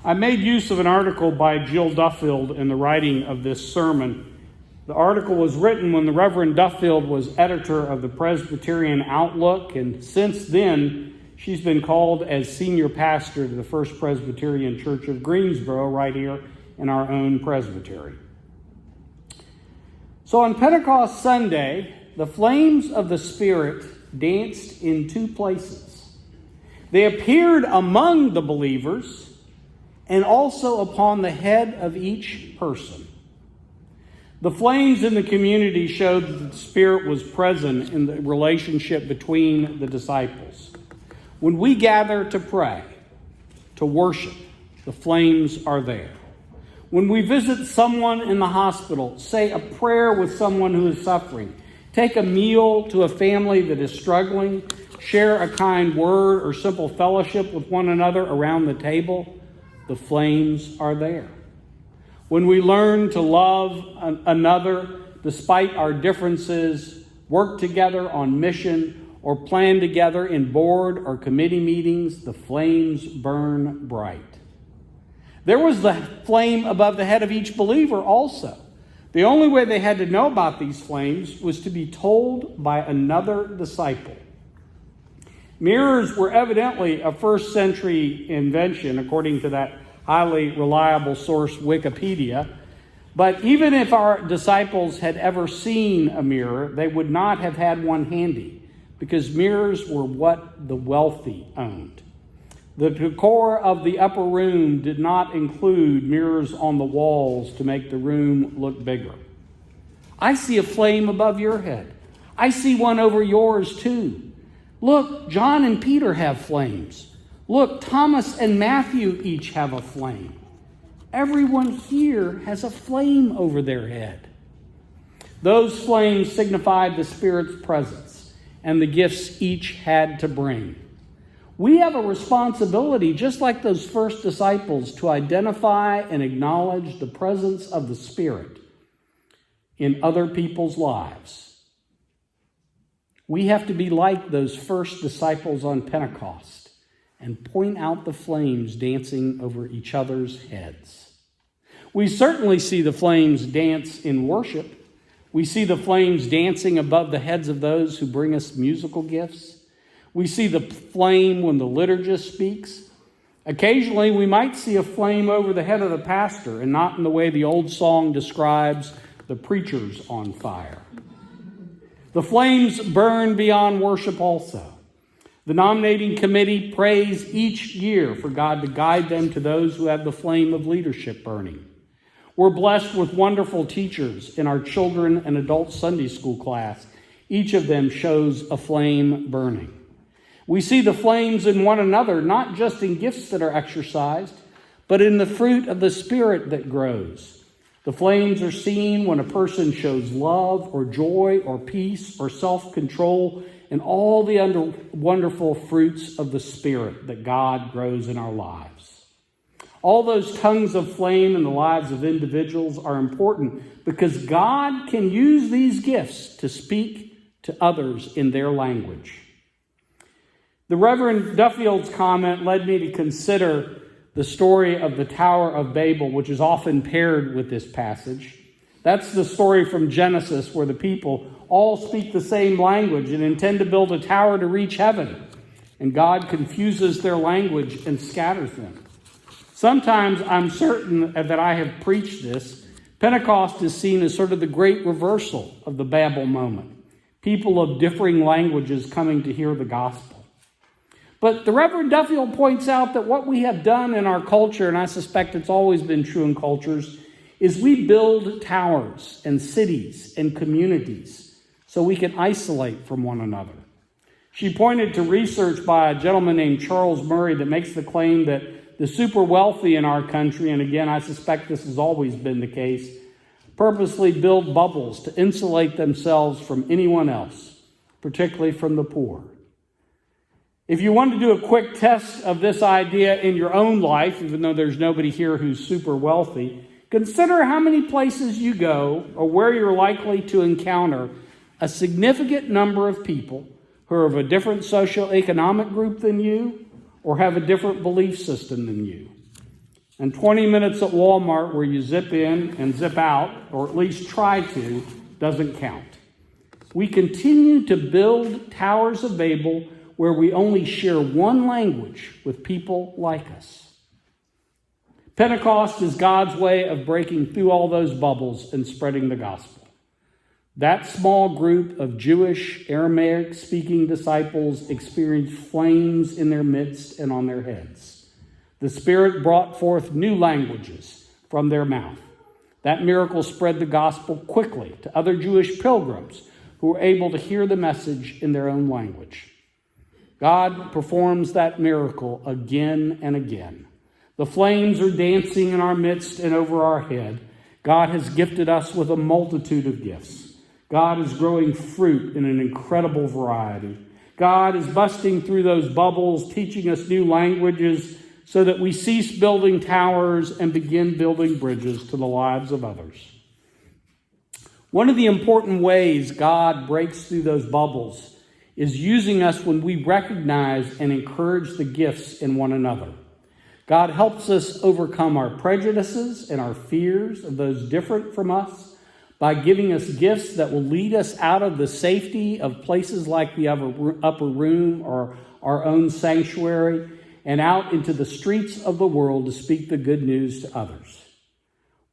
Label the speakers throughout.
Speaker 1: I made use of an article by Jill Duffield in the writing of this sermon. The article was written when the Reverend Duffield was editor of the Presbyterian Outlook, and since then, she's been called as senior pastor to the First Presbyterian Church of Greensboro, right here in our own presbytery. So on Pentecost Sunday, the flames of the Spirit danced in two places. They appeared among the believers and also upon the head of each person. The flames in the community showed that the Spirit was present in the relationship between the disciples. When we gather to pray, to worship, the flames are there. When we visit someone in the hospital, say a prayer with someone who is suffering, take a meal to a family that is struggling, share a kind word or simple fellowship with one another around the table, the flames are there. When we learn to love another despite our differences, work together on mission, or plan together in board or committee meetings, the flames burn bright. There was the flame above the head of each believer also. The only way they had to know about these flames was to be told by another disciple. Mirrors were evidently a first century invention, according to that highly reliable source, Wikipedia. But even if our disciples had ever seen a mirror, they would not have had one handy, because mirrors were what the wealthy owned. The decor of the upper room did not include mirrors on the walls to make the room look bigger. I see a flame above your head. I see one over yours too. Look, John and Peter have flames. Look, Thomas and Matthew each have a flame. Everyone here has a flame over their head. Those flames signified the Spirit's presence and the gifts each had to bring. We have a responsibility, just like those first disciples, to identify and acknowledge the presence of the Spirit in other people's lives. We have to be like those first disciples on Pentecost and point out the flames dancing over each other's heads. We certainly see the flames dance in worship. We see the flames dancing above the heads of those who bring us musical gifts. We see the flame when the liturgist speaks. Occasionally, we might see a flame over the head of the pastor, and not in the way the old song describes the preacher's on fire. The flames burn beyond worship also. The nominating committee prays each year for God to guide them to those who have the flame of leadership burning. We're blessed with wonderful teachers in our children and adult Sunday school class. Each of them shows a flame burning. We see the flames in one another, not just in gifts that are exercised, but in the fruit of the Spirit that grows. The flames are seen when a person shows love or joy or peace or self-control and all the wonderful fruits of the Spirit that God grows in our lives. All those tongues of flame in the lives of individuals are important because God can use these gifts to speak to others in their language. The Reverend Duffield's comment led me to consider the story of the Tower of Babel, which is often paired with this passage. That's the story from Genesis where the people all speak the same language and intend to build a tower to reach heaven. And God confuses their language and scatters them. Sometimes I'm certain that I have preached this. Pentecost is seen as sort of the great reversal of the Babel moment. People of differing languages coming to hear the gospel. But the Reverend Duffield points out that what we have done in our culture, and I suspect it's always been true in cultures, is we build towers and cities and communities so we can isolate from one another. She pointed to research by a gentleman named Charles Murray that makes the claim that the super wealthy in our country, and again, I suspect this has always been the case, purposely build bubbles to insulate themselves from anyone else, particularly from the poor. If you want to do a quick test of this idea in your own life, even though there's nobody here who's super wealthy, consider how many places you go or where you're likely to encounter a significant number of people who are of a different socioeconomic group than you or have a different belief system than you. and 20 minutes at Walmart where you zip in and zip out, or at least try to, doesn't count. We continue to build towers of Babel where we only share one language with people like us. Pentecost is God's way of breaking through all those bubbles and spreading the gospel. That small group of Jewish, Aramaic-speaking disciples experienced flames in their midst and on their heads. The Spirit brought forth new languages from their mouth. That miracle spread the gospel quickly to other Jewish pilgrims who were able to hear the message in their own language. God performs that miracle again and again. The flames are dancing in our midst and over our head. God has gifted us with a multitude of gifts. God is growing fruit in an incredible variety. God is busting through those bubbles, teaching us new languages so that we cease building towers and begin building bridges to the lives of others. One of the important ways God breaks through those bubbles is using us when we recognize and encourage the gifts in one another. God helps us overcome our prejudices and our fears of those different from us by giving us gifts that will lead us out of the safety of places like the upper room or our own sanctuary and out into the streets of the world to speak the good news to others.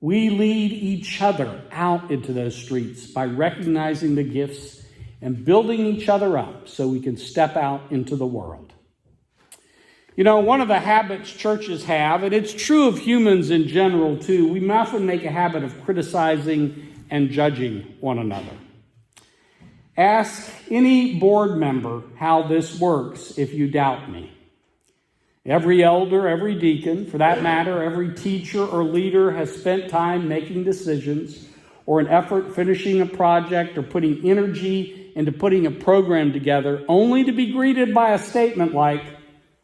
Speaker 1: We lead each other out into those streets by recognizing the gifts and building each other up so we can step out into the world. You know, one of the habits churches have, and it's true of humans in general too, we often make a habit of criticizing and judging one another. Ask any board member how this works if you doubt me. Every elder, every deacon, for that matter, every teacher or leader has spent time making decisions or an effort finishing a project or putting energy into putting a program together only to be greeted by a statement like,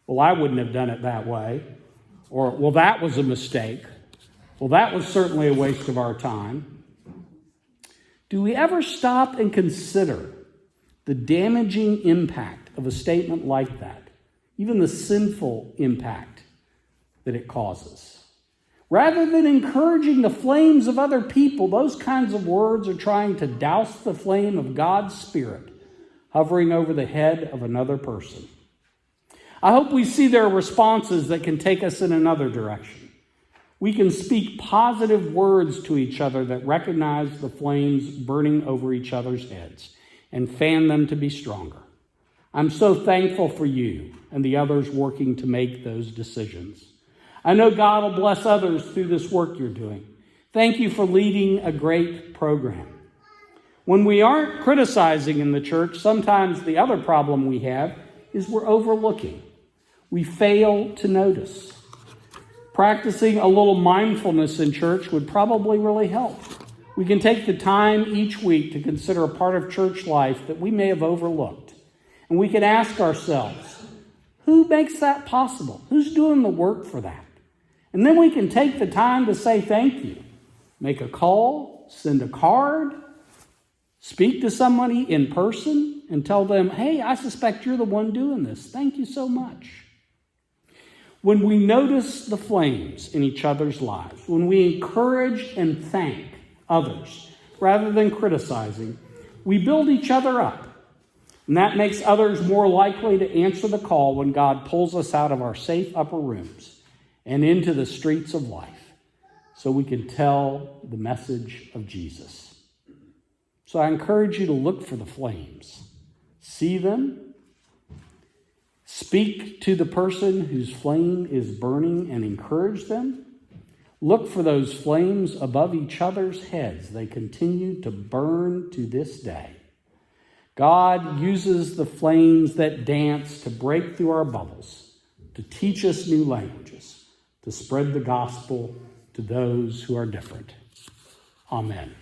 Speaker 1: well, I wouldn't have done it that way. Or, well, that was a mistake. Well, that was certainly a waste of our time. Do we ever stop and consider the damaging impact of a statement like that? Even the sinful impact that it causes. Rather than encouraging the flames of other people, those kinds of words are trying to douse the flame of God's Spirit hovering over the head of another person. I hope we see there are responses that can take us in another direction. We can speak positive words to each other that recognize the flames burning over each other's heads and fan them to be stronger. I'm so thankful for you and the others working to make those decisions. I know God will bless others through this work you're doing. Thank you for leading a great program. When we aren't criticizing in the church, sometimes the other problem we have is we're overlooking. We fail to notice. Practicing a little mindfulness in church would probably really help. We can take the time each week to consider a part of church life that we may have overlooked. And we can ask ourselves, who makes that possible? Who's doing the work for that? And then we can take the time to say thank you. Make a call, send a card, speak to somebody in person and tell them, hey, I suspect you're the one doing this. Thank you so much. When we notice the flames in each other's lives, when we encourage and thank others rather than criticizing, we build each other up. And that makes others more likely to answer the call when God pulls us out of our safe upper rooms and into the streets of life so we can tell the message of Jesus. So I encourage you to look for the flames. See them. Speak to the person whose flame is burning and encourage them. Look for those flames above each other's heads. They continue to burn to this day. God uses the flames that dance to break through our bubbles, to teach us new languages, to spread the gospel to those who are different. Amen.